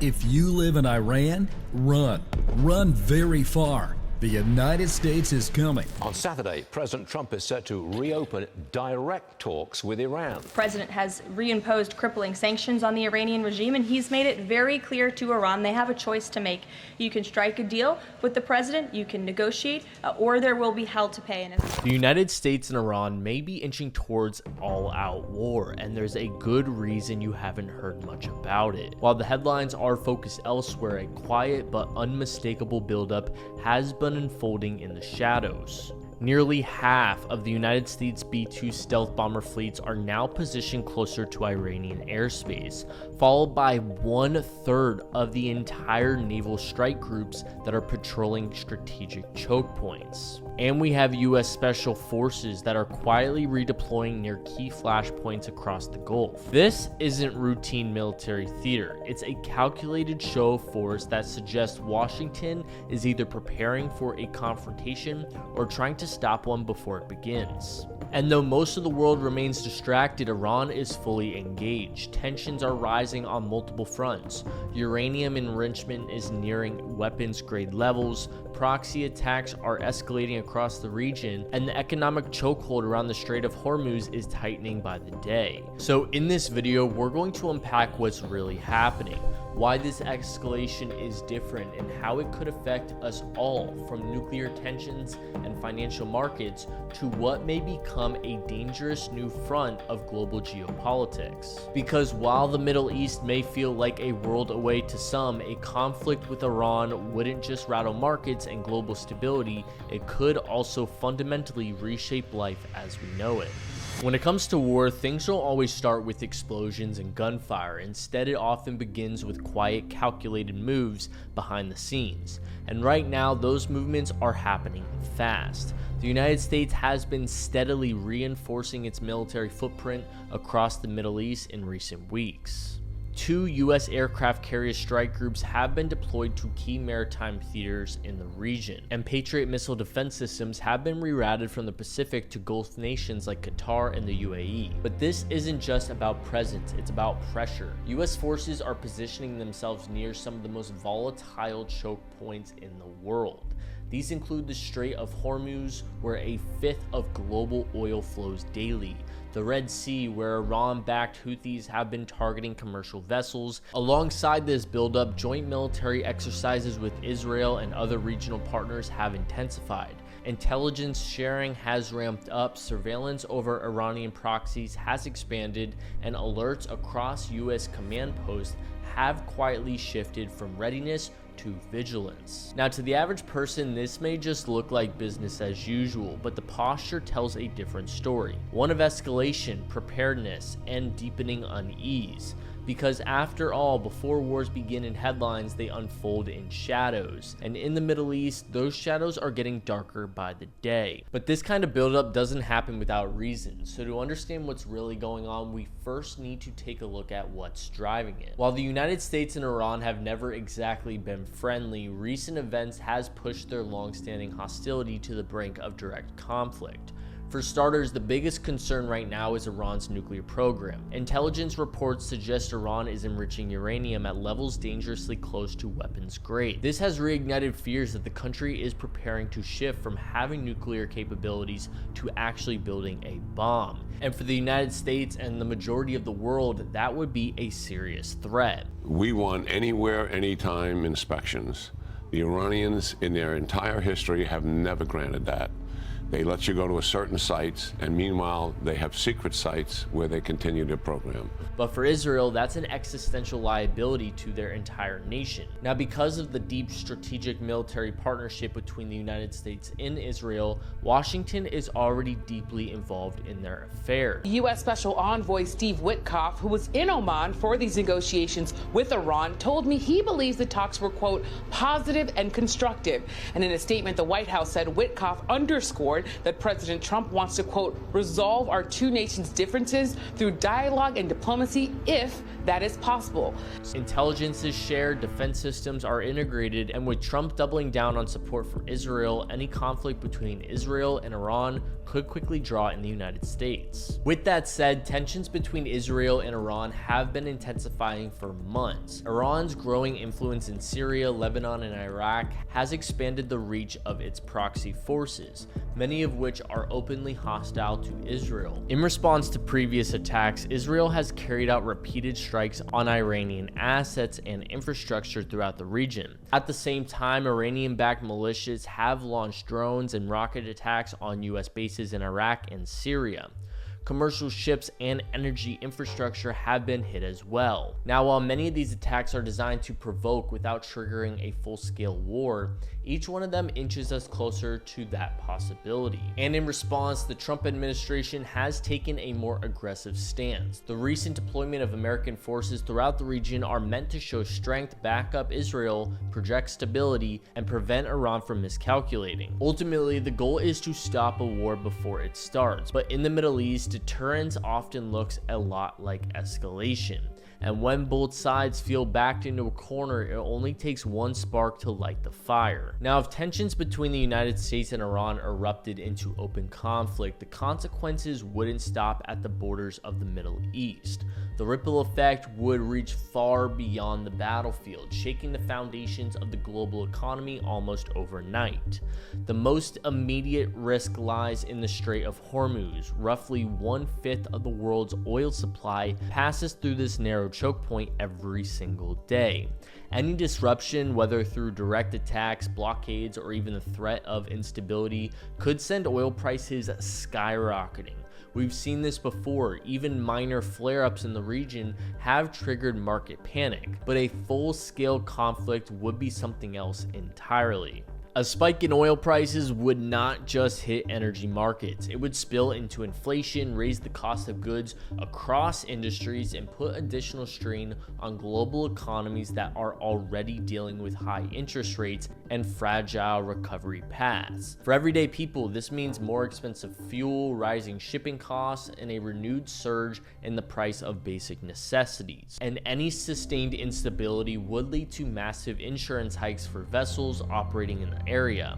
If you live in Iran, run. Run very far. The United States is coming. On Saturday, President Trump is set to reopen direct talks with Iran. The president has reimposed crippling sanctions on the Iranian regime, and he's made it very clear to Iran they have a choice to make. You can strike a deal with the president, you can negotiate, or there will be hell to pay. The United States and Iran may be inching towards all-out war, and there's a good reason you haven't heard much about it. While the headlines are focused elsewhere, a quiet but unmistakable buildup has been unfolding in the shadows. Nearly half of the United States B-2 stealth bomber fleets are now positioned closer to Iranian airspace, followed by 1/3 of the entire naval strike groups that are patrolling strategic choke points. And we have US Special Forces that are quietly redeploying near key flashpoints across the Gulf. This isn't routine military theater. It's a calculated show of force that suggests Washington is either preparing for a confrontation or trying to stop one before it begins. And though most of the world remains distracted, Iran is fully engaged. Tensions are rising on multiple fronts. Uranium enrichment is nearing weapons-grade levels, proxy attacks are escalating across the region, and the economic chokehold around the Strait of Hormuz is tightening by the day. So in this video, we're going to unpack what's really happening, why this escalation is different, and how it could affect us all, from nuclear tensions and financial markets to what may become a dangerous new front of global geopolitics. Because while the Middle East may feel like a world away to some, a conflict with Iran wouldn't just rattle markets and global stability, it could also fundamentally reshape life as we know it. When it comes to war, things don't always start with explosions and gunfire. Instead, it often begins with quiet, calculated moves behind the scenes. And right now, those movements are happening fast. The United States has been steadily reinforcing its military footprint across the Middle East in recent weeks. 2 US aircraft carrier strike groups have been deployed to key maritime theaters in the region, and Patriot missile defense systems have been rerouted from the Pacific to Gulf nations like Qatar and the UAE. But this isn't just about presence, it's about pressure. US forces are positioning themselves near some of the most volatile choke points in the world. These include the Strait of Hormuz, where a fifth of global oil flows daily, the Red Sea, where Iran-backed Houthis have been targeting commercial vessels. Alongside this buildup, joint military exercises with Israel and other regional partners have intensified. Intelligence sharing has ramped up, surveillance over Iranian proxies has expanded, and alerts across US command posts have quietly shifted from readiness to vigilance. Now, to the average person, this may just look like business as usual, but the posture tells a different story. One of escalation, preparedness, and deepening unease. Because after all, before wars begin in headlines, they unfold in shadows. And in the Middle East, those shadows are getting darker by the day. But this kind of buildup doesn't happen without reason. So to understand what's really going on, we first need to take a look at what's driving it. While the United States and Iran have never exactly been friendly, recent events has pushed their long-standing hostility to the brink of direct conflict. For starters, the biggest concern right now is Iran's nuclear program. Intelligence reports suggest Iran is enriching uranium at levels dangerously close to weapons grade. This has reignited fears that the country is preparing to shift from having nuclear capabilities to actually building a bomb. And for the United States and the majority of the world, that would be a serious threat. We want anywhere, anytime inspections. The Iranians, in their entire history, have never granted that. They let you go to a certain sites, and meanwhile, they have secret sites where they continue their program. But for Israel, that's an existential liability to their entire nation. Now, because of the deep strategic military partnership between the United States and Israel, Washington is already deeply involved in their affairs. U.S. Special Envoy Steve Witkoff, who was in Oman for these negotiations with Iran, told me he believes the talks were, quote, positive and constructive. And in a statement, the White House said Witkoff underscored that President Trump wants to, quote, resolve our two nations' differences through dialogue and diplomacy if that is possible. Intelligence is shared, defense systems are integrated, and with Trump doubling down on support for Israel, any conflict between Israel and Iran could quickly draw in the United States. With that said, tensions between Israel and Iran have been intensifying for months. Iran's growing influence in Syria, Lebanon, and Iraq has expanded the reach of its proxy forces, many of which are openly hostile to Israel. In response to previous attacks, Israel has carried out repeated strikes on Iranian assets and infrastructure throughout the region. At the same time, Iranian-backed militias have launched drones and rocket attacks on US bases in Iraq and Syria. Commercial ships and energy infrastructure have been hit as well. Now, while many of these attacks are designed to provoke without triggering a full-scale war, each one of them inches us closer to that possibility. And in response, the Trump administration has taken a more aggressive stance. The recent deployment of American forces throughout the region are meant to show strength, back up Israel, project stability, and prevent Iran from miscalculating. Ultimately, the goal is to stop a war before it starts, but in the Middle East, deterrence often looks a lot like escalation. And when both sides feel backed into a corner, it only takes one spark to light the fire. Now, if tensions between the United States and Iran erupted into open conflict, the consequences wouldn't stop at the borders of the Middle East. The ripple effect would reach far beyond the battlefield, shaking the foundations of the global economy almost overnight. The most immediate risk lies in the Strait of Hormuz. Roughly 1/5 of the world's oil supply passes through this narrow choke point every single day. Any disruption, whether through direct attacks, blockades, or even the threat of instability, could send oil prices skyrocketing. We've seen this before. Even minor flare-ups in the region have triggered market panic, but a full-scale conflict would be something else entirely. A spike in oil prices would not just hit energy markets. It would spill into inflation, raise the cost of goods across industries, and put additional strain on global economies that are already dealing with high interest rates and fragile recovery paths. For everyday people, this means more expensive fuel, rising shipping costs, and a renewed surge in the price of basic necessities. And any sustained instability would lead to massive insurance hikes for vessels operating in the area.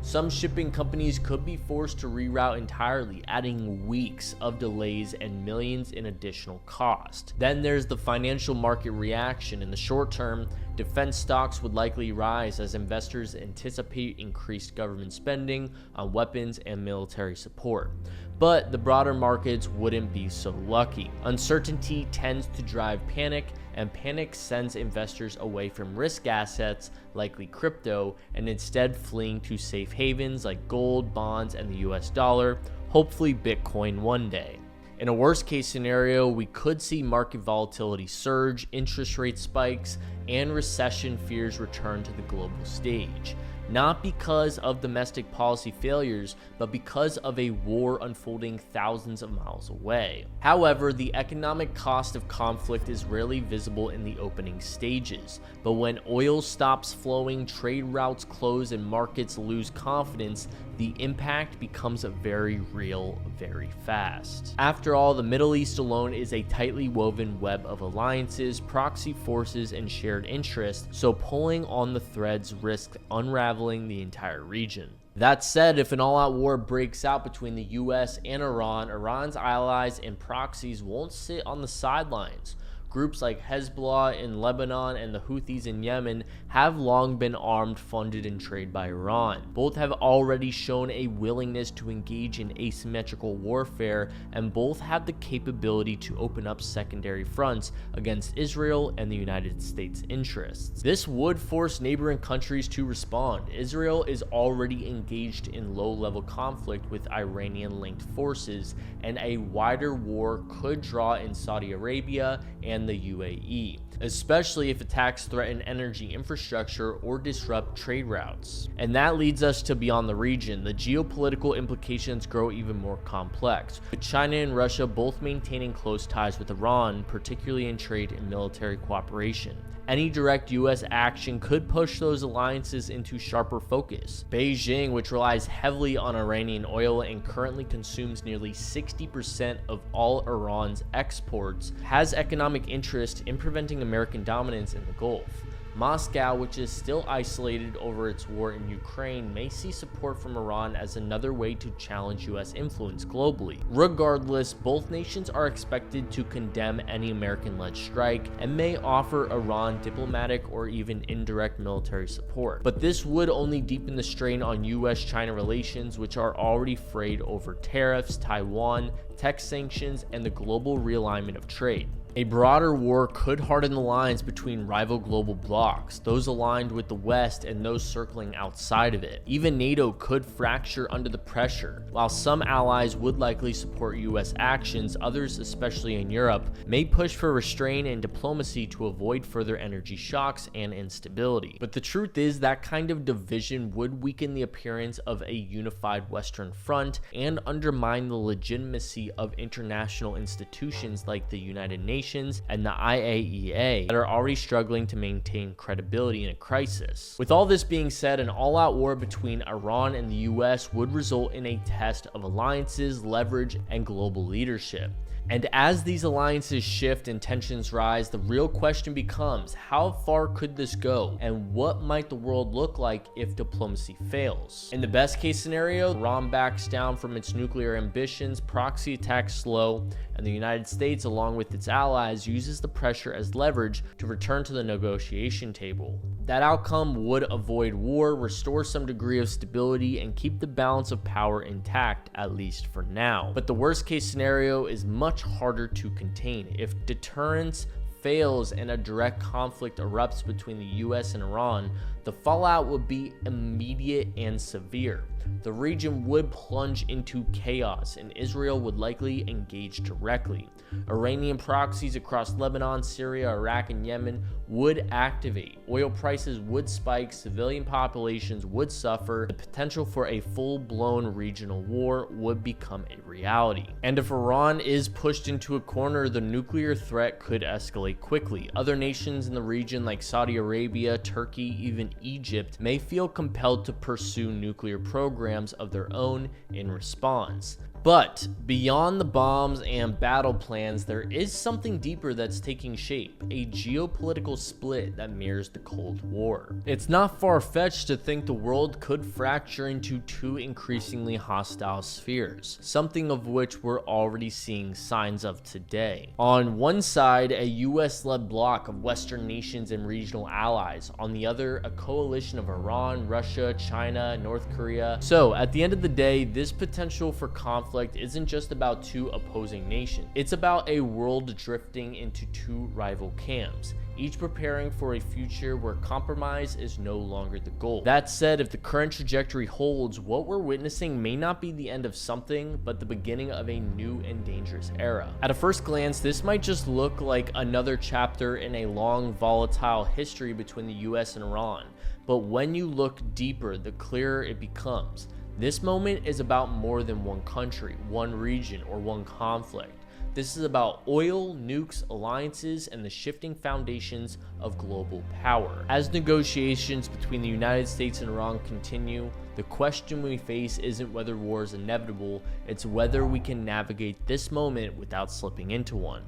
Some shipping companies could be forced to reroute entirely, adding weeks of delays and millions in additional cost. Then there's the financial market reaction. In the short term, defense stocks would likely rise as investors anticipate increased government spending on weapons and military support. But the broader markets wouldn't be so lucky. Uncertainty tends to drive panic, and panic sends investors away from risk assets, likely crypto, and instead fleeing to safe havens like gold, bonds, and the US dollar, hopefully Bitcoin one day. In a worst case scenario, we could see market volatility surge, interest rate spikes, and recession fears return to the global stage. Not because of domestic policy failures, but because of a war unfolding thousands of miles away. However, the economic cost of conflict is rarely visible in the opening stages. But when oil stops flowing, trade routes close, and markets lose confidence, the impact becomes very real very fast. After all, the Middle East alone is a tightly woven web of alliances, proxy forces, and shared interests, so pulling on the threads risks unraveling the entire region. That said, if an all-out war breaks out between the US and Iran, Iran's allies and proxies won't sit on the sidelines. Groups like Hezbollah in Lebanon and the Houthis in Yemen have long been armed, funded, and traded by Iran. Both have already shown a willingness to engage in asymmetrical warfare, and both have the capability to open up secondary fronts against Israel and the United States' interests. This would force neighboring countries to respond. Israel is already engaged in low-level conflict with Iranian-linked forces, and a wider war could draw in Saudi Arabia and the UAE, especially if attacks threaten energy infrastructure or disrupt trade routes. And that leads us to beyond the region. The geopolitical implications grow even more complex, with China and Russia both maintaining close ties with Iran, particularly in trade and military cooperation. Any direct US action could push those alliances into sharper focus. Beijing, which relies heavily on Iranian oil and currently consumes nearly 60% of all Iran's exports, has economic diplomatic interest in preventing American dominance in the Gulf. Moscow, which is still isolated over its war in Ukraine, may see support from Iran as another way to challenge US influence globally. Regardless, both nations are expected to condemn any American-led strike and may offer Iran diplomatic or even indirect military support. But this would only deepen the strain on US-China relations, which are already frayed over tariffs, Taiwan, tech sanctions, and the global realignment of trade. A broader war could harden the lines between rival global blocs, those aligned with the West and those circling outside of it. Even NATO could fracture under the pressure. While some allies would likely support US actions, others, especially in Europe, may push for restraint and diplomacy to avoid further energy shocks and instability. But the truth is that kind of division would weaken the appearance of a unified Western front and undermine the legitimacy of international institutions like the United Nations and the IAEA that are already struggling to maintain credibility in a crisis. With all this being said, an all-out war between Iran and the US would result in a test of alliances, leverage, and global leadership. And as these alliances shift and tensions rise, the real question becomes, how far could this go? And what might the world look like if diplomacy fails? In the best case scenario, Iran backs down from its nuclear ambitions, proxy attacks slow, and the United States, along with its allies, uses the pressure as leverage to return to the negotiation table. That outcome would avoid war, restore some degree of stability, and keep the balance of power intact, at least for now. But the worst case scenario is much harder to contain. If deterrence fails and a direct conflict erupts between the US and Iran, the fallout would be immediate and severe. The region would plunge into chaos, and Israel would likely engage directly. Iranian proxies across Lebanon, Syria, Iraq, and Yemen would activate. Oil prices would spike, civilian populations would suffer. The potential for a full-blown regional war would become a reality. And if Iran is pushed into a corner, the nuclear threat could escalate quickly. Other nations in the region like Saudi Arabia, Turkey, even Egypt may feel compelled to pursue nuclear programs of their own in response. But beyond the bombs and battle plans, there is something deeper that's taking shape, a geopolitical split that mirrors the Cold War. It's not far-fetched to think the world could fracture into two increasingly hostile spheres, something of which we're already seeing signs of today. On one side, a US-led bloc of Western nations and regional allies. On the other, a coalition of Iran, Russia, China, North Korea. So at the end of the day, this potential for conflict isn't just about two opposing nations. It's about a world drifting into two rival camps, each preparing for a future where compromise is no longer the goal. That said, if the current trajectory holds, what we're witnessing may not be the end of something, but the beginning of a new and dangerous era. At a first glance, this might just look like another chapter in a long, volatile history between the US and Iran. But when you look deeper, the clearer it becomes. This moment is about more than one country, one region, or one conflict. This is about oil, nukes, alliances, and the shifting foundations of global power. As negotiations between the United States and Iran continue, the question we face isn't whether war is inevitable, it's whether we can navigate this moment without slipping into one.